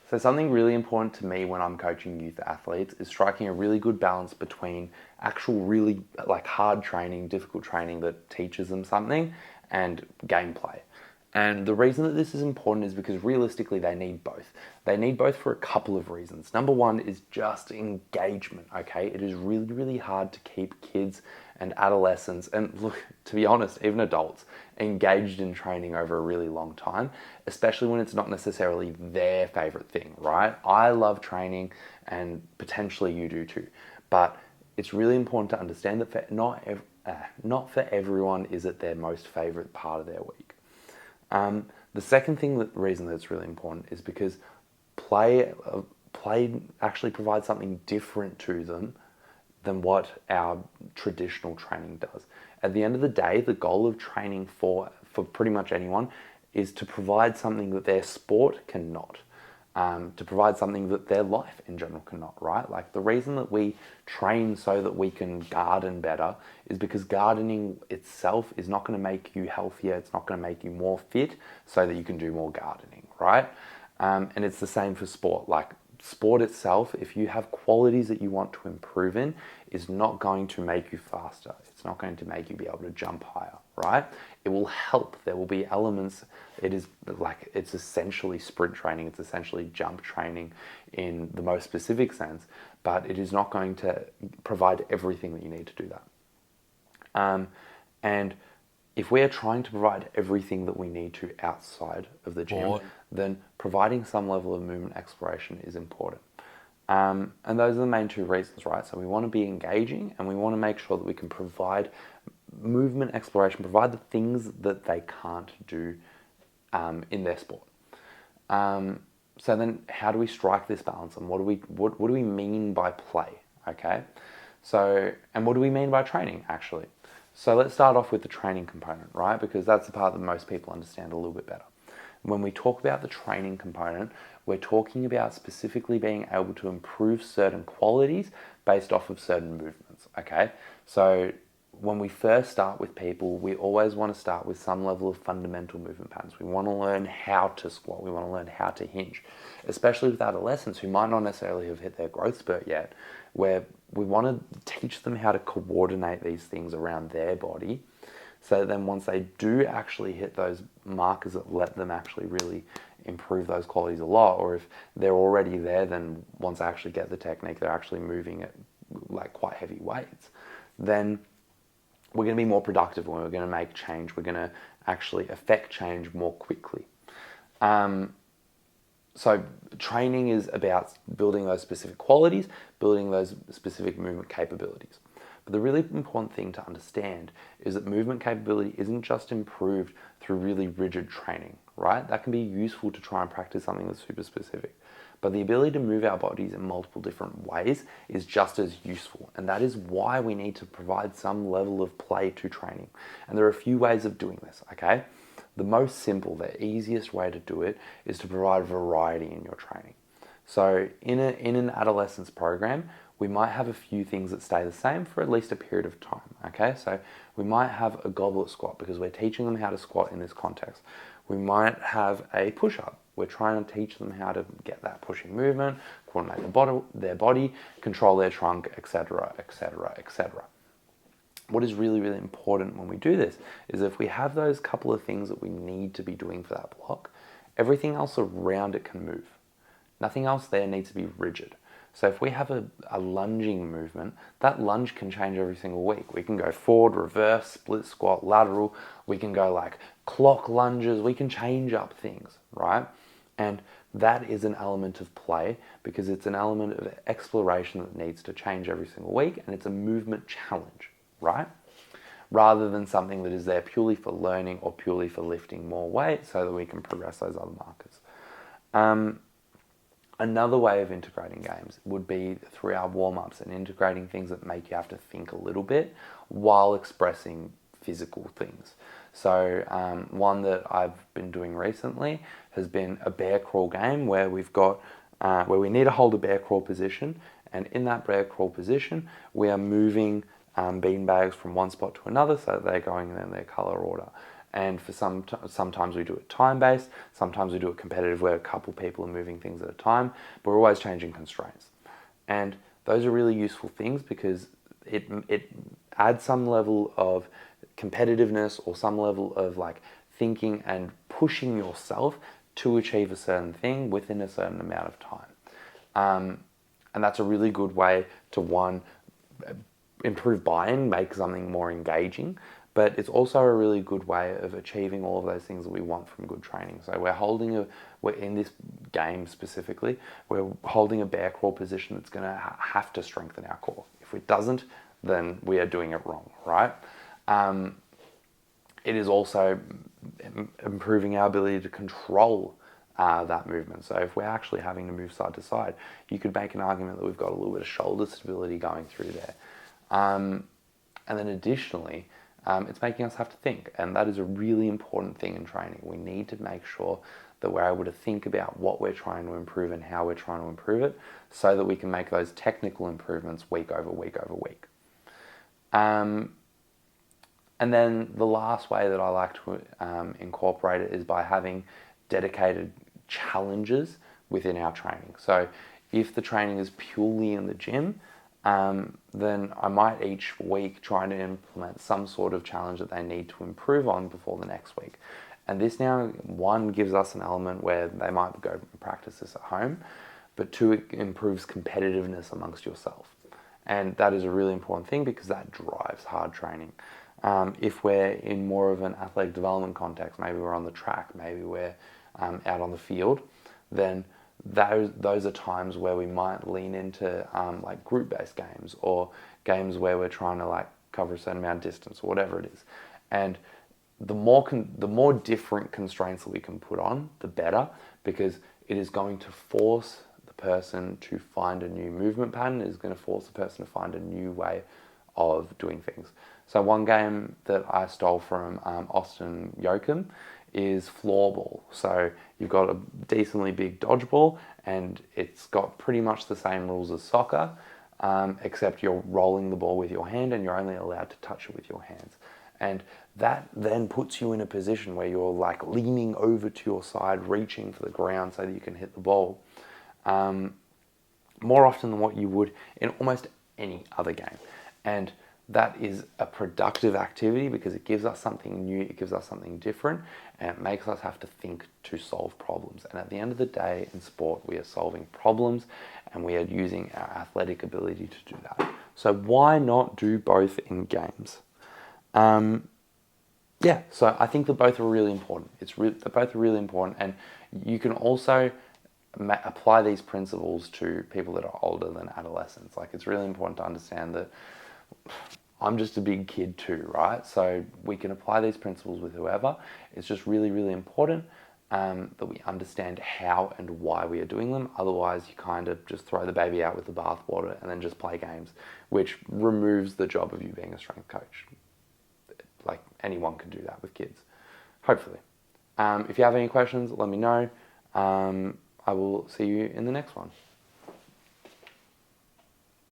So something really important to me when I'm coaching youth athletes is striking a really good balance between actual really like hard training, difficult training that teaches them something and gameplay. And the reason that this is important is because realistically they need both. They need both for a couple of reasons. Number one is just engagement, okay? It is really, really hard to keep kids and adolescents, and look, to be honest, even adults, engaged in training over a really long time, especially when it's not necessarily their favorite thing, right? I love training and potentially you do too, but it's really important to understand that not for everyone is it their most favorite part of their week. The second reason that it's really important is because play actually provides something different to them than what our traditional training does. At the end of the day, the goal of training for pretty much anyone is to provide something that their sport cannot. To provide something that their life in general cannot, right? Like the reason that we train so that we can garden better is because gardening itself is not going to make you healthier, it's not going to make you more fit so that you can do more gardening, right? And it's the same for sport. Like sport itself, if you have qualities that you want to improve in, is not going to make you faster. It's not going to make you be able to jump higher, right? It will help. There will be elements. It's essentially sprint training. It's essentially jump training in the most specific sense, but it is not going to provide everything that you need to do that. And if we are trying to provide everything that we need to outside of the gym, then providing some level of movement exploration is important. And those are the main two reasons, right? So we want to be engaging and we want to make sure that we can provide movement exploration, provide the things that they can't do in their sport. So then how do we strike this balance and what do we mean by play, okay? So, and what do we mean by training actually? So let's start off with the training component, right? Because that's the part that most people understand a little bit better. When we talk about the training component, we're talking about specifically being able to improve certain qualities based off of certain movements, okay? So when we first start with people, we always want to start with some level of fundamental movement patterns. We want to learn how to squat. We want to learn how to hinge, especially with adolescents who might not necessarily have hit their growth spurt yet, where we want to teach them how to coordinate these things around their body. So then once they do actually hit those markers that let them actually really improve those qualities a lot, or if they're already there, then once they actually get the technique, they're actually moving at like quite heavy weights, then we're going to be more productive when we're going to make change. We're going to actually affect change more quickly. So training is about building those specific qualities, building those specific movement capabilities. But the really important thing to understand is that movement capability isn't just improved through really rigid training, right? That can be useful to try and practice something that's super specific. But the ability to move our bodies in multiple different ways is just as useful. And that is why we need to provide some level of play to training. And there are a few ways of doing this, okay? The most simple, the easiest way to do it is to provide variety in your training. So in an adolescence program, we might have a few things that stay the same for at least a period of time, okay? So we might have a goblet squat because we're teaching them how to squat in this context. We might have a push-up. We're trying to teach them how to get that pushing movement, coordinate their body, control their trunk, etc., etc., etc. What is really, really important when we do this is if we have those couple of things that we need to be doing for that block, everything else around it can move. Nothing else there needs to be rigid. So if we have a lunging movement, that lunge can change every single week. We can go forward, reverse, split squat, lateral. We can go like clock lunges. We can change up things, right? And that is an element of play because it's an element of exploration that needs to change every single week, and it's a movement challenge, right? Rather than something that is there purely for learning or purely for lifting more weight so that we can progress those other markers. Another way of integrating games would be through our warm-ups and integrating things that make you have to think a little bit while expressing physical things. So one that I've been doing recently has been a bear crawl game where we've got where we need to hold a bear crawl position, and in that bear crawl position we are moving bean bags from one spot to another so that they're going in their color order. And for sometimes we do it time-based, sometimes we do it competitive where a couple people are moving things at a time, but we're always changing constraints. And those are really useful things because it adds some level of competitiveness or some level of like thinking and pushing yourself to achieve a certain thing within a certain amount of time. And that's a really good way to, one, improve buy-in, make something more engaging, but it's also a really good way of achieving all of those things that we want from good training. So we're in this game specifically, we're holding a bear crawl position that's going to have to strengthen our core. If it doesn't, then we are doing it wrong, right? It is also improving our ability to control that movement. So if we're actually having to move side to side, you could make an argument that we've got a little bit of shoulder stability going through there. And then additionally, it's making us have to think, and that is a really important thing in training. We need to make sure that we're able to think about what we're trying to improve and how we're trying to improve it so that we can make those technical improvements week over week over week. And then the last way that I like to incorporate it is by having dedicated challenges within our training. So if the training is purely in the gym, then I might each week try to implement some sort of challenge that they need to improve on before the next week. And this now, one, gives us an element where they might go and practice this at home, but two, it improves competitiveness amongst yourself. And that is a really important thing because that drives hard training. If we're in more of an athletic development context, maybe we're on the track, maybe we're out on the field, then those are times where we might lean into like group-based games or games where we're trying to like cover a certain amount of distance or whatever it is. And the more different constraints that we can put on, the better, because it is going to force the person to find a new movement pattern. It is going to force the person to find a new way of doing things. So one game that I stole from Austin Yoakum is floorball. So you've got a decently big dodgeball and it's got pretty much the same rules as soccer, except you're rolling the ball with your hand and you're only allowed to touch it with your hands. And that then puts you in a position where you're like leaning over to your side, reaching for the ground so that you can hit the ball, more often than what you would in almost any other game. And that is a productive activity because it gives us something new, it gives us something different, and it makes us have to think to solve problems. And at the end of the day, in sport, we are solving problems and we are using our athletic ability to do that. So why not do both in games? So I think that both are really important. They're both really important, and you can also apply these principles to people that are older than adolescents. Like, it's really important to understand that I'm just a big kid too, right? So we can apply these principles with whoever. It's just really, really important that we understand how and why we are doing them. Otherwise, you kind of just throw the baby out with the bathwater and then just play games, which removes the job of you being a strength coach. Like, anyone can do that with kids, hopefully. If you have any questions, let me know. I will see you in the next one.